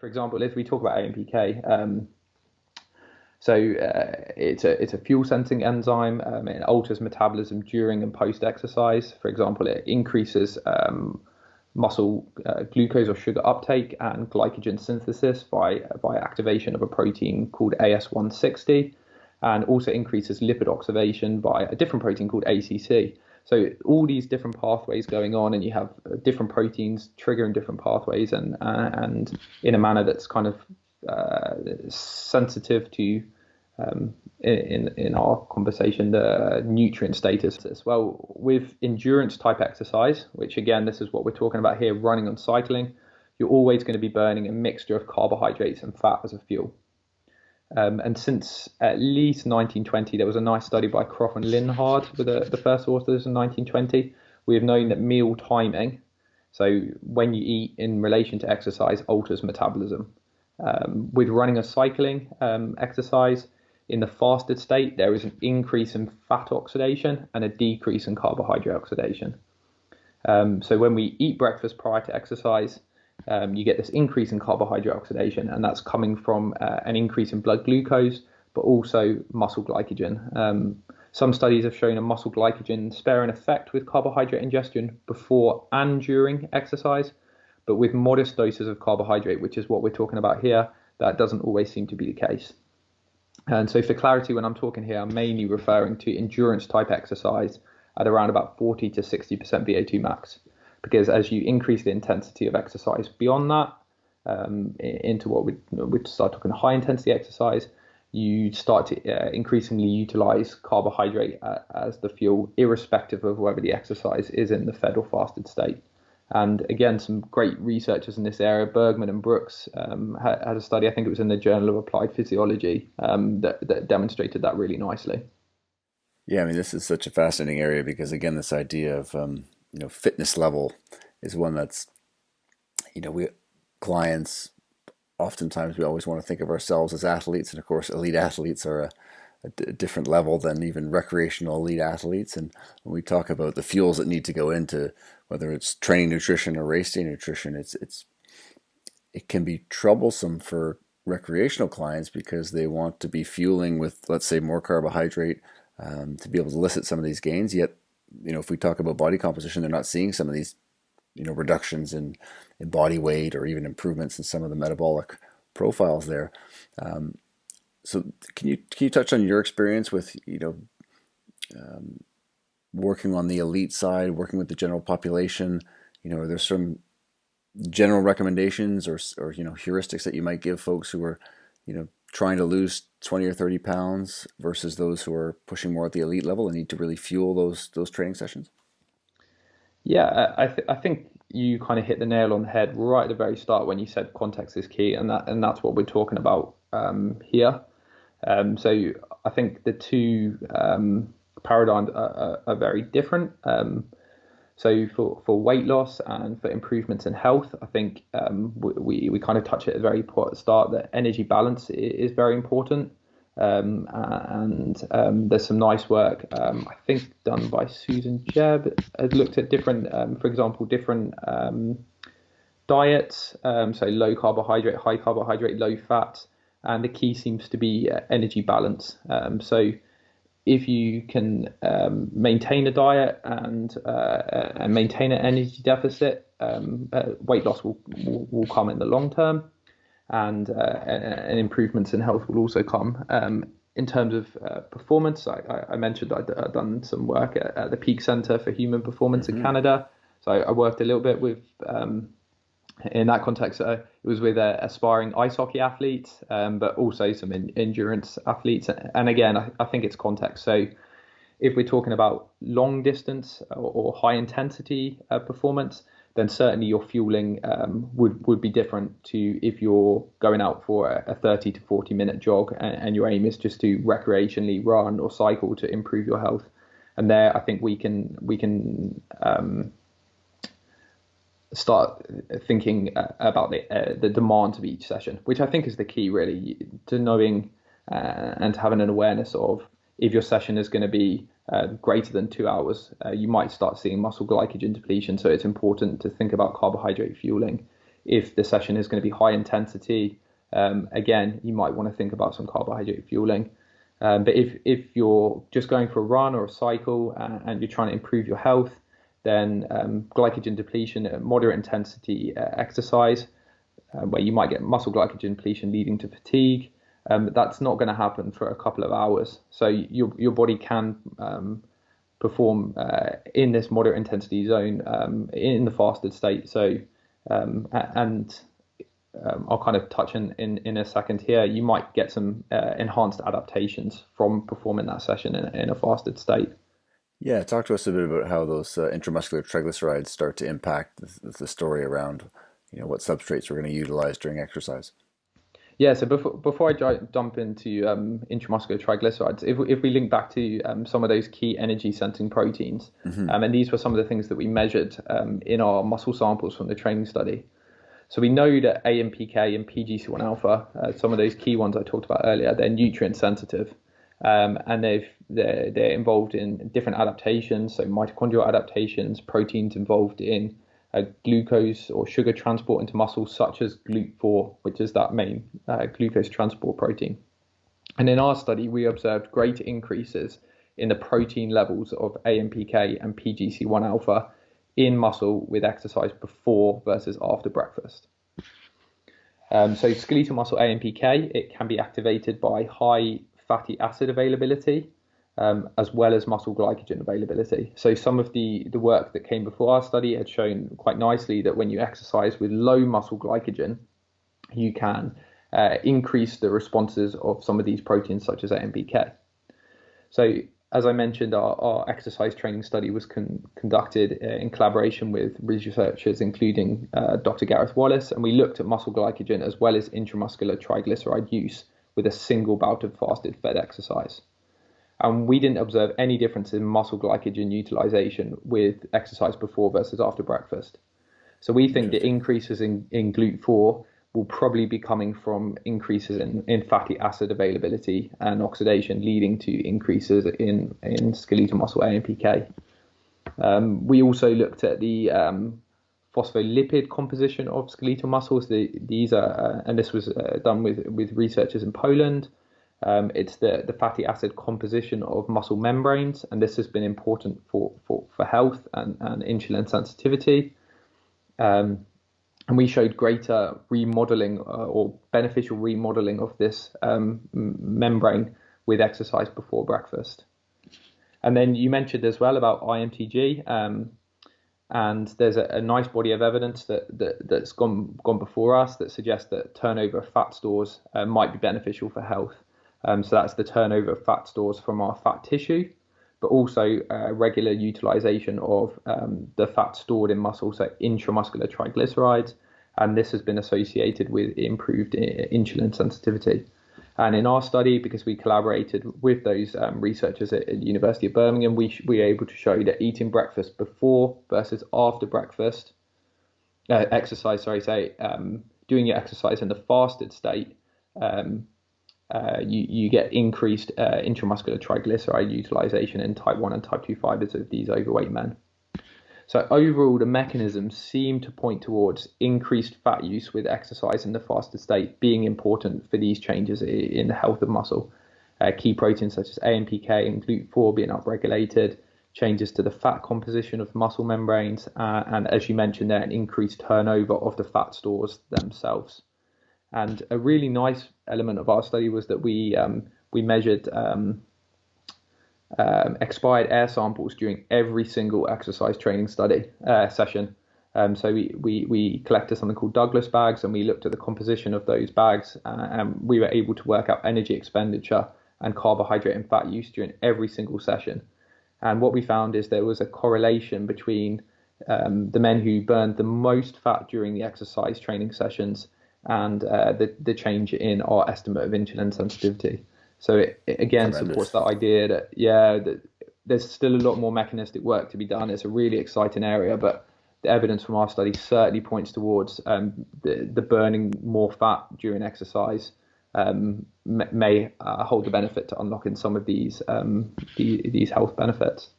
For example, if we talk about AMPK, it's a fuel sensing enzyme. It alters metabolism during and post exercise. For example, it increases muscle glucose or sugar uptake and glycogen synthesis by activation of a protein called AS160, and also increases lipid oxidation by a different protein called ACC. So all these different pathways going on, and you have different proteins triggering different pathways, and in a manner that's kind of sensitive to in our conversation the nutrient status as well. With endurance type exercise, which again, this is what we're talking about here, running and cycling, you're always going to be burning a mixture of carbohydrates and fat as a fuel. And since at least 1920, there was a nice study by Croft and Linhard, with the first authors in 1920. We have known that meal timing, so when you eat in relation to exercise, alters metabolism. With running and cycling exercise, in the fasted state, there is an increase in fat oxidation and a decrease in carbohydrate oxidation. So when we eat breakfast prior to exercise, you get this increase in carbohydrate oxidation, and that's coming from an increase in blood glucose, but also muscle glycogen. Some studies have shown a muscle glycogen sparing effect with carbohydrate ingestion before and during exercise, but with modest doses of carbohydrate, which is what we're talking about here, that doesn't always seem to be the case. And so for clarity, when I'm talking here, I'm mainly referring to endurance type exercise at around about 40 to 60% VO2 max. Because as you increase the intensity of exercise beyond that, into what we'd start talking high intensity exercise, you start to increasingly utilize carbohydrate as the fuel, irrespective of whether the exercise is in the fed or fasted state. And again, some great researchers in this area, Bergman and Brooks, had a study, I think it was in the Journal of Applied Physiology, that demonstrated that really nicely. Yeah, I mean, this is such a fascinating area because, again, this idea of fitness level is one that's, we clients, oftentimes we always want to think of ourselves as athletes, and of course, elite athletes are a different level than even recreational elite athletes. And when we talk about the fuels that need to go into whether it's training nutrition or race day nutrition, it can be troublesome for recreational clients because they want to be fueling with, let's say, more carbohydrate to be able to elicit some of these gains. Yet, if we talk about body composition, they're not seeing some of these, reductions in body weight or even improvements in some of the metabolic profiles there. So can you touch on your experience with, working on the elite side, working with the general population? Are there some general recommendations or heuristics that you might give folks who are, trying to lose 20 or 30 pounds versus those who are pushing more at the elite level and need to really fuel those training sessions? Yeah, I think you kind of hit the nail on the head right at the very start when you said context is key, and that's what we're talking about here. So I think the two paradigms are very different. So for weight loss and for improvements in health, I think we kind of touch it at the very start that energy balance is very important. And there's some nice work, I think done by Susan Jebb, has looked at different, for example, different diets, so low carbohydrate, high carbohydrate, low fat, and the key seems to be energy balance. So if you can maintain a diet and maintain an energy deficit, weight loss will come in the long term. And improvements in health will also come. In terms of performance, I mentioned I'd done some work at the Peak Center for Human Performance in Canada. So I worked a little bit with, in that context, it was with aspiring ice hockey athletes, but also some endurance athletes. And again, I think it's context. So if we're talking about long distance or high intensity performance, then certainly your fueling would be different to if you're going out for a 30 to 40 minute jog and your aim is just to recreationally run or cycle to improve your health. And there, I think we can start thinking about the demands of each session, which I think is the key really to knowing and to having an awareness of if your session is going to be greater than 2 hours, you might start seeing muscle glycogen depletion. So it's important to think about carbohydrate fueling. if the session is going to be high intensity, again, you might want to think about some carbohydrate fueling. But if you're just going for a run or a cycle and you're trying to improve your health, then glycogen depletion at moderate intensity exercise, where you might get muscle glycogen depletion leading to fatigue, that's not going to happen for a couple of hours. So your body can perform in this moderate intensity zone in the fasted state. So I'll kind of touch in a second here. You might get some enhanced adaptations from performing that session in a fasted state. Yeah, talk to us a bit about how those intramuscular triglycerides start to impact the story around, what substrates we're going to utilize during exercise. Yeah, so before I jump into intramuscular triglycerides, if we link back to some of those key energy sensing proteins, and these were some of the things that we measured in our muscle samples from the training study. So we know that AMPK and PGC1 alpha, some of those key ones I talked about earlier, they're nutrient sensitive, and they're involved in different adaptations, so mitochondrial adaptations, proteins involved in glucose or sugar transport into muscles, such as GLUT4, which is that main glucose transport protein. And in our study, we observed greater increases in the protein levels of AMPK and PGC1 alpha in muscle with exercise before versus after breakfast. So skeletal muscle AMPK, it can be activated by high fatty acid availability, as well as muscle glycogen availability. So some of the work that came before our study had shown quite nicely that when you exercise with low muscle glycogen, you can increase the responses of some of these proteins such as AMPK. So as I mentioned, our exercise training study was conducted in collaboration with researchers, including Dr. Gareth Wallace, and we looked at muscle glycogen as well as intramuscular triglyceride use with a single bout of fasted fed exercise. And we didn't observe any difference in muscle glycogen utilization with exercise before versus after breakfast. So we think the increases in GLUT4 will probably be coming from increases in fatty acid availability and oxidation, leading to increases in skeletal muscle AMPK. We also looked at the phospholipid composition of skeletal muscles. These are, and this was done with researchers in Poland. It's the fatty acid composition of muscle membranes, and this has been important for health and insulin sensitivity. And we showed greater remodeling or beneficial remodeling of this membrane with exercise before breakfast. And then you mentioned as well about IMTG, and there's a nice body of evidence that's gone before us that suggests that turnover of fat stores might be beneficial for health. So that's the turnover of fat stores from our fat tissue, but also regular utilization of the fat stored in muscle, so intramuscular triglycerides, and this has been associated with improved insulin sensitivity. And in our study, because we collaborated with those researchers at the University of Birmingham, we were able to show that eating breakfast before versus after breakfast, doing your exercise in the fasted state, you get increased intramuscular triglyceride utilization in type 1 and type 2 fibers of these overweight men. So overall, the mechanisms seem to point towards increased fat use with exercise in the fasted state being important for these changes in the health of muscle. Key proteins such as AMPK and GLUT4 being upregulated, changes to the fat composition of muscle membranes, and as you mentioned there, an increased turnover of the fat stores themselves. And a really nice element of our study was that we measured expired air samples during every single exercise training study session. So we collected something called Douglas bags, and we looked at the composition of those bags, and we were able to work out energy expenditure and carbohydrate and fat use during every single session. And what we found is there was a correlation between the men who burned the most fat during the exercise training sessions and the change in our estimate of insulin sensitivity. So it again supports that idea that there's still a lot more mechanistic work to be done. It's a really exciting area, but the evidence from our study certainly points towards the burning more fat during exercise may hold the benefit to unlocking some of these health benefits.